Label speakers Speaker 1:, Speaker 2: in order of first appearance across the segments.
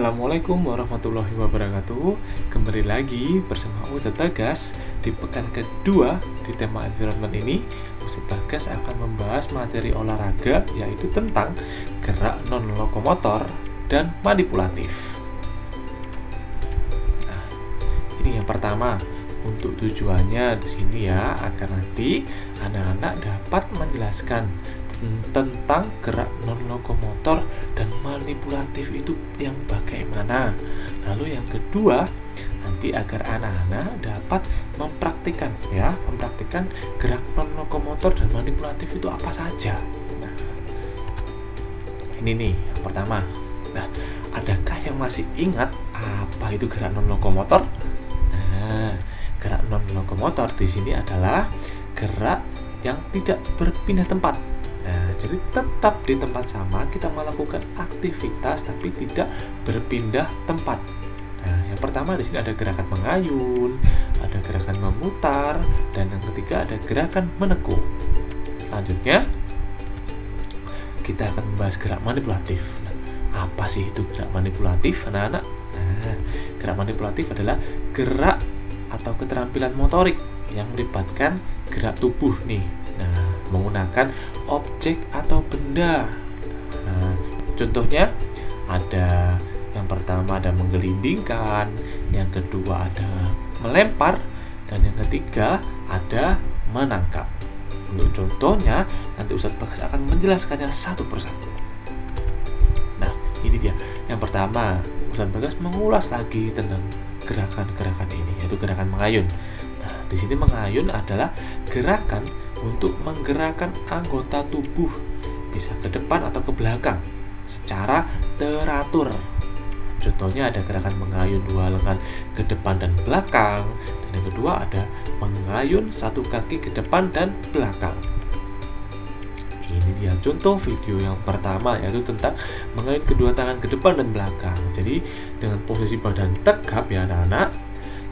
Speaker 1: Assalamualaikum warahmatullahi wabarakatuh. Kembali lagi bersama Ustadz Bagas di pekan kedua di tema environment ini. Ustadz Bagas akan membahas materi olahraga, yaitu tentang gerak non-lokomotor dan manipulatif. Nah, ini yang pertama. Untuk tujuannya di sini ya, agar nanti anak-anak dapat menjelaskan tentang gerak non-lokomotor dan manipulatif itu yang bagaimana. Lalu yang kedua, nanti agar anak-anak dapat mempraktikkan gerak non-lokomotor dan manipulatif itu apa saja. Nah, ini nih yang pertama. Nah, adakah yang masih ingat apa itu gerak non-lokomotor? Nah, gerak non-lokomotor di sini adalah gerak yang tidak berpindah tempat. Nah, jadi tetap di tempat sama, kita melakukan aktivitas tapi tidak berpindah tempat. Nah, yang pertama di sini ada gerakan mengayun, ada gerakan memutar, dan yang ketiga ada gerakan menekuk. Selanjutnya kita akan membahas gerak manipulatif. Nah, apa sih itu gerak manipulatif, anak-anak? Nah, gerak manipulatif adalah gerak atau keterampilan motorik yang melibatkan gerak tubuh nih. Nah, menggunakan objek atau benda. Nah, contohnya ada yang pertama ada menggelindingkan, yang kedua ada melempar, dan yang ketiga ada menangkap. Untuk contohnya nanti Ustadz Bagas akan menjelaskannya satu persatu. Nah, ini dia. Yang pertama, Ustadz Bagas mengulas lagi tentang gerakan-gerakan ini, yaitu gerakan mengayun. Nah, di sini mengayun adalah gerakan untuk menggerakkan anggota tubuh, bisa ke depan atau ke belakang secara teratur. Contohnya ada gerakan mengayun dua lengan ke depan dan belakang, dan yang kedua ada mengayun satu kaki ke depan dan belakang. Ini dia contoh video yang pertama, yaitu tentang mengayun kedua tangan ke depan dan belakang. Jadi dengan posisi badan tegap ya anak-anak,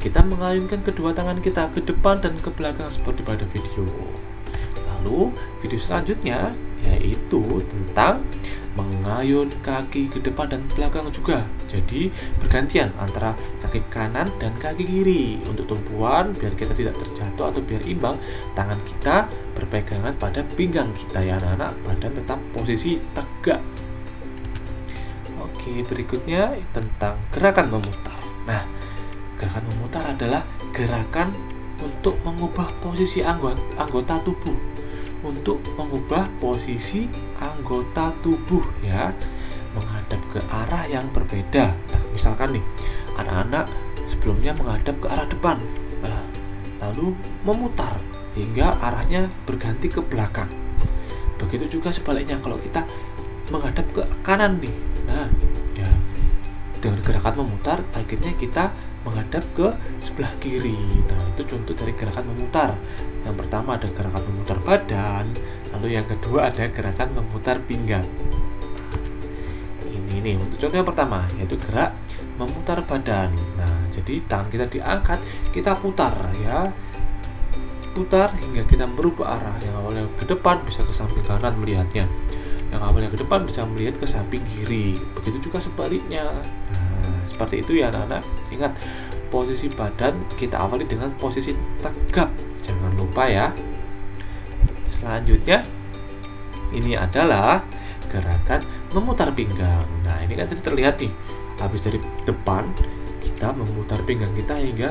Speaker 1: kita mengayunkan kedua tangan kita ke depan dan ke belakang seperti pada video. Lalu video selanjutnya yaitu tentang mengayun kaki ke depan dan belakang juga. Jadi bergantian antara kaki kanan dan kaki kiri. Untuk tumpuan biar kita tidak terjatuh atau biar imbang, tangan kita berpegangan pada pinggang kita ya anak-anak, badan tetap posisi tegak. Oke, berikutnya tentang gerakan memutar. Nah, gerakan memutar adalah gerakan untuk mengubah posisi anggota tubuh. Untuk mengubah posisi anggota tubuh ya, menghadap ke arah yang berbeda. Nah, misalkan nih, anak-anak sebelumnya menghadap ke arah depan, lalu memutar hingga arahnya berganti ke belakang. Begitu juga sebaliknya kalau kita menghadap ke kanan nih. Nah, ya, dengan gerakan memutar akhirnya kita menghadap ke sebelah kiri. Nah, itu contoh dari gerakan memutar. Yang pertama ada gerakan memutar badan, lalu yang kedua ada gerakan memutar pinggang. Ini nih untuk contoh yang pertama, yaitu gerak memutar badan. Nah, jadi tangan kita diangkat, kita putar ya, putar hingga kita merubah arah. Yang awalnya ke depan bisa ke samping kanan melihatnya, yang awalnya ke depan bisa melihat ke samping kiri. Begitu juga sebaliknya. Nah, seperti itu ya anak-anak. Ingat, posisi badan kita awali dengan posisi tegap, jangan lupa ya. Selanjutnya ini adalah gerakan memutar pinggang. Nah, ini kan tadi terlihat nih, habis dari depan kita memutar pinggang kita hingga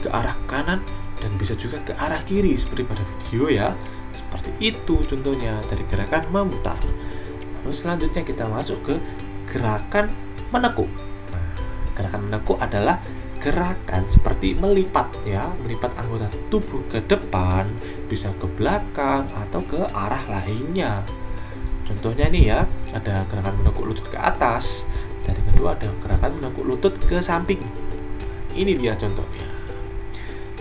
Speaker 1: ke arah kanan dan bisa juga ke arah kiri seperti pada video ya. Seperti itu contohnya dari gerakan memutar. Lalu selanjutnya kita masuk ke gerakan menekuk. Nah, gerakan menekuk adalah gerakan seperti melipat ya, melipat anggota tubuh ke depan, bisa ke belakang atau ke arah lainnya. Contohnya nih ya, ada gerakan menekuk lutut ke atas, dan yang kedua ada gerakan menekuk lutut ke samping. Ini dia contohnya.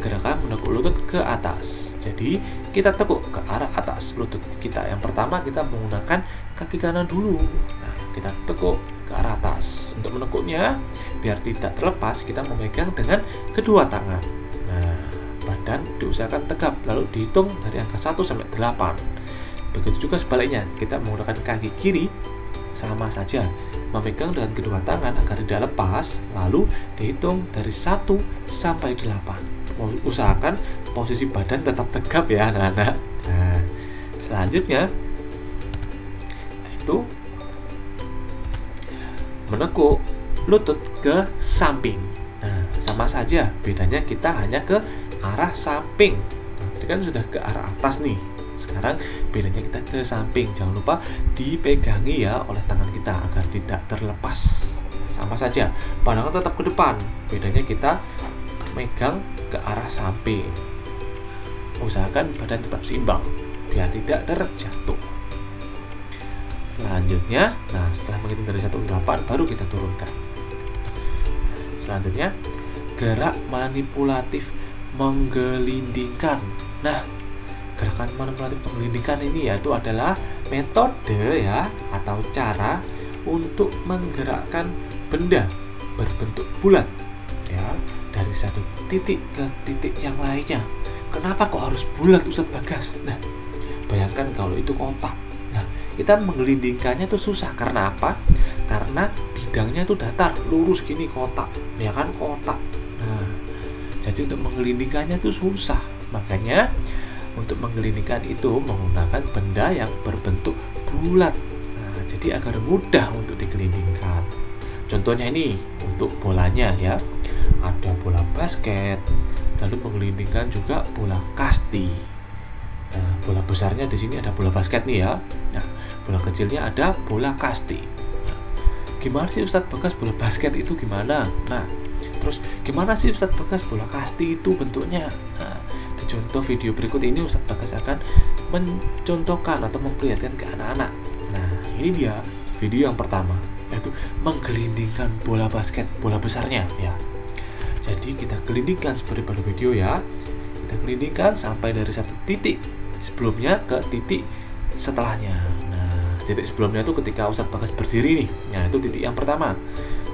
Speaker 1: Gerakan menekuk lutut ke atas. Jadi kita tekuk ke arah atas lutut kita. Yang pertama kita menggunakan kaki kanan dulu. Nah, kita tekuk ke arah atas. Untuk menekuknya biar tidak terlepas, kita memegang dengan kedua tangan. Nah, badan diusahakan tegap, lalu dihitung dari angka 1 sampai 8. Begitu juga sebaliknya, kita menggunakan kaki kiri 1, sama saja, memegang dengan kedua tangan agar tidak lepas, lalu dihitung dari 1 sampai 8. Usahakan posisi badan tetap tegap ya anak-anak. Nah, selanjutnya itu menekuk lutut ke samping. Nah, sama saja, bedanya kita hanya ke arah samping. Ini kan sudah ke arah atas nih. Sekarang bedanya kita ke samping. Jangan lupa dipegangi ya oleh tangan kita agar tidak terlepas. Sama saja, pandangan tetap ke depan. Bedanya kita megang ke arah samping. Usahakan badan tetap seimbang biar tidak terjatuh. Selanjutnya, nah setelah menghitung dari 1 ke 8 baru kita turunkan. Selanjutnya, gerak manipulatif menggelindingkan. Nah, gerakan manipulatif menggelindingkan ini yaitu adalah metode ya atau cara untuk menggerakkan benda berbentuk bulat ya dari satu titik ke titik yang lainnya. Kenapa kok harus bulat, Ustadz Bagas? Nah, bayangkan kalau itu kotak. Nah, kita menggelindingkannya itu susah karena apa? Karena bidangnya itu datar, lurus gini kotak, ya kan kotak. Nah, jadi untuk menggelindingkannya itu susah. Makanya untuk menggelindingkan itu menggunakan benda yang berbentuk bulat. Nah, jadi agar mudah untuk digelindingkan. Contohnya ini untuk bolanya ya, ada bola basket, lalu menggelindingkan juga bola kasti. Nah, bola besarnya di sini ada bola basket nih ya. Nah, bola kecilnya ada bola kasti. Nah, gimana sih Ustadz Bagas bola basket itu gimana? Nah, terus gimana sih Ustadz Bagas bola kasti itu bentuknya? Nah, di contoh video berikut ini Ustadz Bagas akan mencontohkan atau memperlihatkan ke anak-anak. Nah, ini dia video yang pertama, yaitu menggelindingkan bola basket, bola besarnya ya. Jadi kita gelindingkan seperti pada video ya. Kita gelindingkan sampai dari satu titik sebelumnya ke titik setelahnya. Nah, titik sebelumnya itu ketika Ustadz Bagas berdiri nih. Nah, itu titik yang pertama.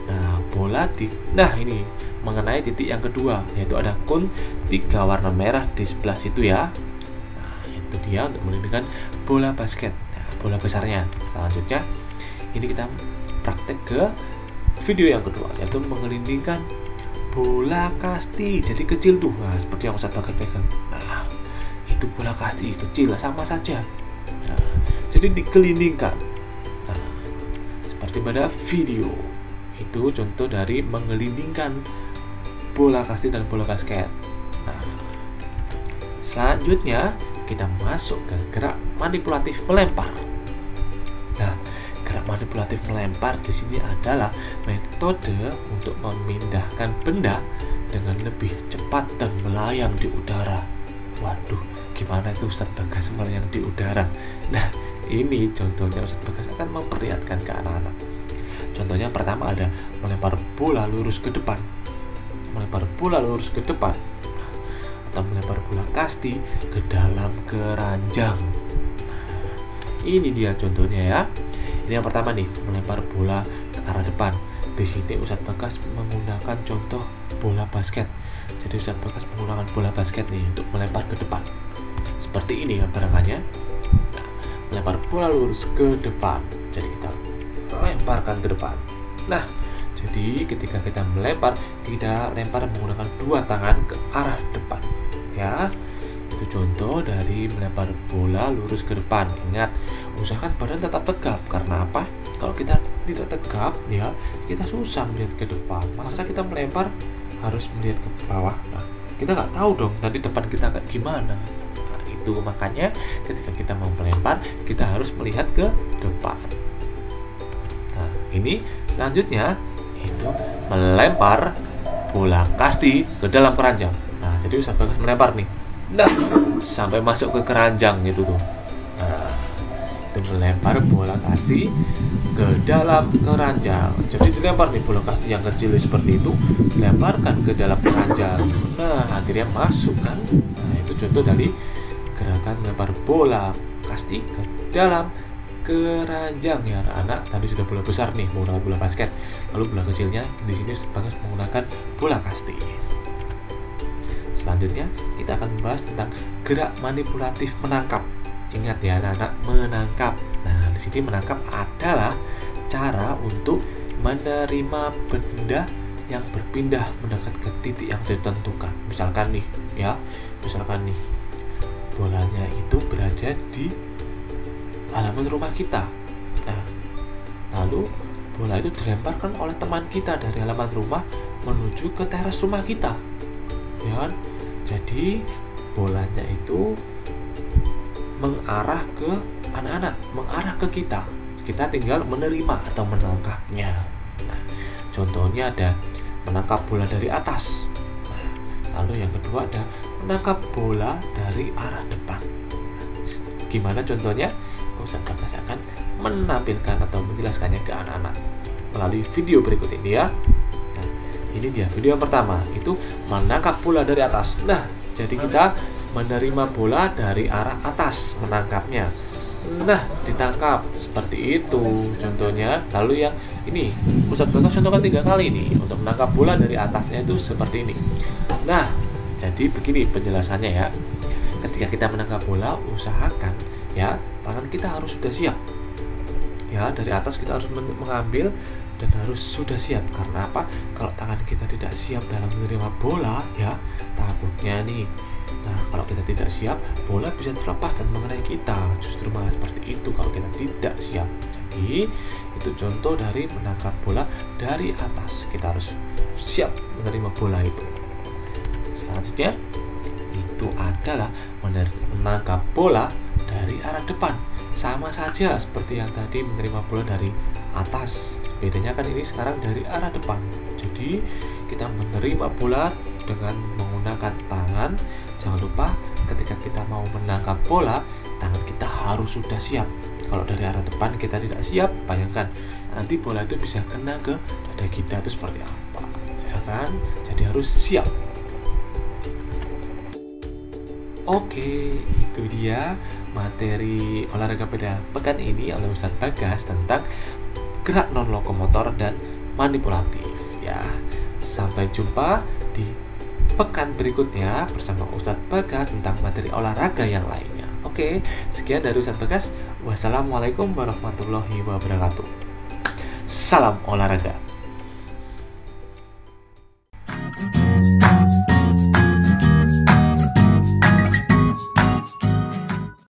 Speaker 1: Nah, bola nah ini mengenai titik yang kedua, yaitu ada kun 3 warna merah di sebelah situ ya. Nah, itu dia untuk menggelindingkan bola basket, nah, bola besarnya. Selanjutnya ini kita praktek ke video yang kedua, yaitu menggelindingkan bola kasti. Jadi kecil tuh, nah, seperti yang Ustadz Bagas pegang. Nah, itu bola kasti kecil, sama saja. Nah, jadi digelindingkan. Nah, seperti pada video itu contoh dari menggelindingkan bola kasti dan bola basket. Nah, selanjutnya kita masuk ke gerak manipulatif melempar. Nah, gerak manipulatif melempar di sini adalah metode untuk memindahkan benda dengan lebih cepat dan melayang di udara. Waduh, gimana itu Ustadz Bagas melayang di udara? Nah, ini contohnya Ustadz Bagas akan memperlihatkan ke anak-anak. Contohnya pertama ada melempar bola lurus ke depan, melempar bola lurus ke depan, atau melempar bola kasti ke dalam keranjang. Ini dia contohnya ya. Ini yang pertama nih, melempar bola ke arah depan. Di sini Ustadz Bagas menggunakan contoh bola basket. Jadi Ustadz Bagas menggunakan bola basket nih untuk melempar ke depan. Seperti ini ya gerakannya. Nah, melempar bola lurus ke depan. Jadi kita lemparkan ke depan. Nah, jadi ketika kita melempar, kita lempar menggunakan 2 tangan ke arah depan. Ya, itu contoh dari melempar bola lurus ke depan. Ingat, usahakan badan tetap tegap. Karena apa? Kalau kita tidak tegap, ya kita susah melihat ke depan. Masa kita melempar harus melihat ke bawah? Nah, kita nggak tahu dong nanti depan kita kayak gimana. Nah, itu makanya ketika kita mau melempar, kita harus melihat ke depan. Nah, ini selanjutnya itu melempar bola kasti ke dalam keranjang. Nah, jadi Ustadz Bagas melempar nih. Nah, sampai masuk ke keranjang gitu tuh. Nah, itu melempar bola kasti ke dalam keranjang. Jadi dilempar nih bola kasti yang kecil seperti itu, dilemparkan ke dalam keranjang. Nah, akhirnya masuk kan. Nah, itu contoh dari gerakan melempar bola kasti ke dalam keranjang ya anak-anak. Tadi sudah bola besar nih menggunakan bola basket. Lalu bola kecilnya di sini Bagas menggunakan bola kasti. Selanjutnya kita akan membahas tentang gerak manipulatif menangkap. Ingat ya anak-anak, menangkap. Nah, di sini menangkap adalah cara untuk menerima benda yang berpindah mendekat ke titik yang ditentukan. Misalkan nih bolanya itu berada di halaman rumah kita. Nah, lalu bola itu dilemparkan oleh teman kita dari halaman rumah menuju ke teras rumah kita, ya kan? Jadi bolanya itu mengarah ke anak-anak, mengarah ke kita. Kita tinggal menerima atau menangkapnya. Nah, contohnya ada menangkap bola dari atas. Nah, lalu yang kedua ada menangkap bola dari arah depan. Gimana contohnya? Ustaz Bagas akan menampilkan atau menjelaskannya ke anak-anak melalui video berikut ini ya. Nah, ini dia video yang pertama, itu menangkap bola dari atas. Nah, jadi kita menerima bola dari arah atas, menangkapnya. Nah, ditangkap seperti itu contohnya. Lalu yang ini Ustaz Bagas contohkan 3 kali ini untuk menangkap bola dari atasnya itu seperti ini. Nah, jadi begini penjelasannya ya. Ketika kita menangkap bola, usahakan ya tangan kita harus sudah siap. Ya, dari atas kita harus mengambil dan harus sudah siap. Karena apa? Kalau tangan kita tidak siap dalam menerima bola, ya takutnya nih. Nah, kalau kita tidak siap, bola bisa terlepas dan mengenai kita. Justru malah seperti itu kalau kita tidak siap. Jadi, itu contoh dari menangkap bola dari atas. Kita harus siap menerima bola itu. Selanjutnya, itu adalah menangkap bola dari arah depan. Sama saja seperti yang tadi menerima bola dari atas. Bedanya kan ini sekarang dari arah depan. Jadi kita menerima bola dengan menggunakan tangan. Jangan lupa ketika kita mau menangkap bola, tangan kita harus sudah siap. Kalau dari arah depan kita tidak siap, bayangkan nanti bola itu bisa kena ke dada kita, itu seperti apa, ya kan? Jadi harus siap. Oke, itu dia materi olahraga pada pekan ini oleh Ustadz Bagas tentang gerak non lokomotor dan manipulatif ya. Sampai jumpa di pekan berikutnya bersama Ustadz Bagas tentang materi olahraga yang lainnya. Oke, sekian dari Ustadz Bagas. Wassalamualaikum warahmatullahi wabarakatuh. Salam olahraga.